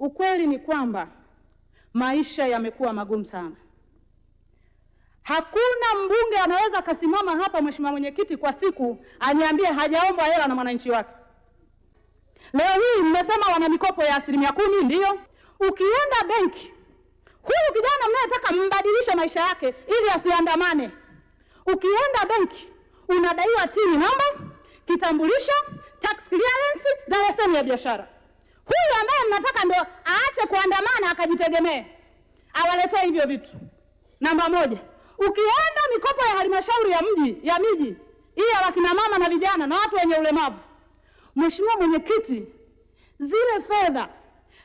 Ukweli ni kwamba maisha yamekuwa magumu sana. Hakuna mbunge anaweza akasimama hapa, Mheshimiwa Mwenyekiti, kwa siku aniambie hajaomba hela na mwananchi wake. Leo hii mmesema wana mikopo ya 10%, ndio. Ukienda benki, huyu kijana mnayetaka mbadilishe maisha yake ili asiandamane, ukienda benki unadaiwa TIN namba, kitambulisho, tax clearance na leseni ya biashara. Huyu ambaye mnataka ndo aache kuandamana akajitegemee, awaletee hivyo vitu. Namba moja, ukienda mikopo ya halmashauri ya miji hii ya wakina mama na vijana na watu wenye ulemavu, Mheshimiwa Mwenyekiti, zile fedha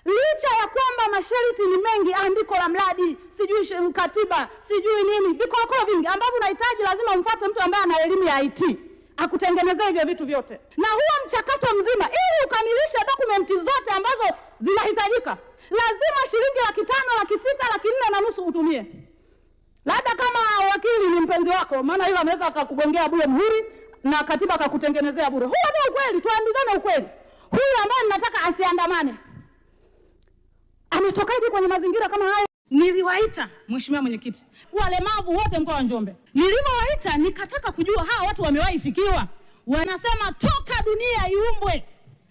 licha ya kwamba masharti ni mengi, andiko la mradi, sijui katiba, sijui nini, vikokoo vingi ambavyo unahitaji lazima umfuate mtu ambaye ana elimu ya IT akutengenezea hivyo vitu vyote. Na huo mchakato mzima ili ukamilishe dokumenti zote ambazo zinahitajika, lazima shilingi 500,000, 600,000, 4,500 utumie. Labda kama wakili ni mpenzi wako, maana hiyo anaweza akakugongea bure muhuri na katiba akakutengenezea bure. Huo ndio ukweli, tuambizane ukweli. Huyu ambaye mnataka asiandamane ametokaje kwenye mazingira kama haya? Niliwaita Mheshimiwa Mwenyekiti walemavu wote mkoa wa Njombe. Nilipowaita nikataka kujua hawa watu wamewahi fikiwa. Wanasema toka dunia iumbwe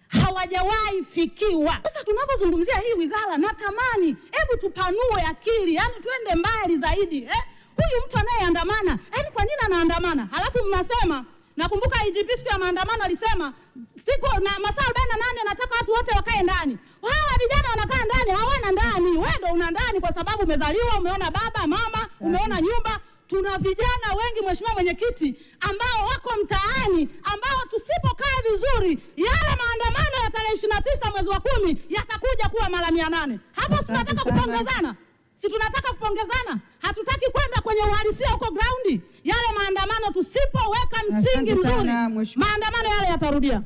hawajawahi fikiwa. Sasa tunapozungumzia hii wizara, natamani hebu tupanue akili, yani twende mbali zaidi. Huyu mtu anayeandamana, yani kwa nini anaandamana? Halafu mnasema, nakumbuka IGP siku ya maandamano alisema siku na masaa 48 nataka watu wote wakae ndani. Hawa vijana wanakaa ndani, hawana ndani. Wewe ndio una ndani kwa sababu umezaliwa, umeona baba, mama, umeona nyumba. Tuna vijana wengi Mheshimiwa Mwenyekiti ambao wako mtaani, ambao tusipokaa vizuri yale maandamano ya tarehe 29 mwezi wa 10 yatakuja kuwa mara 800. Hapo si tunataka kupongezana? Si tunataka kupongezana? Hatutaki kwenda kwenye uhalisia huko ground. Yale maandamano tusipoweka msingi mzuri, maandamano yale yatarudia.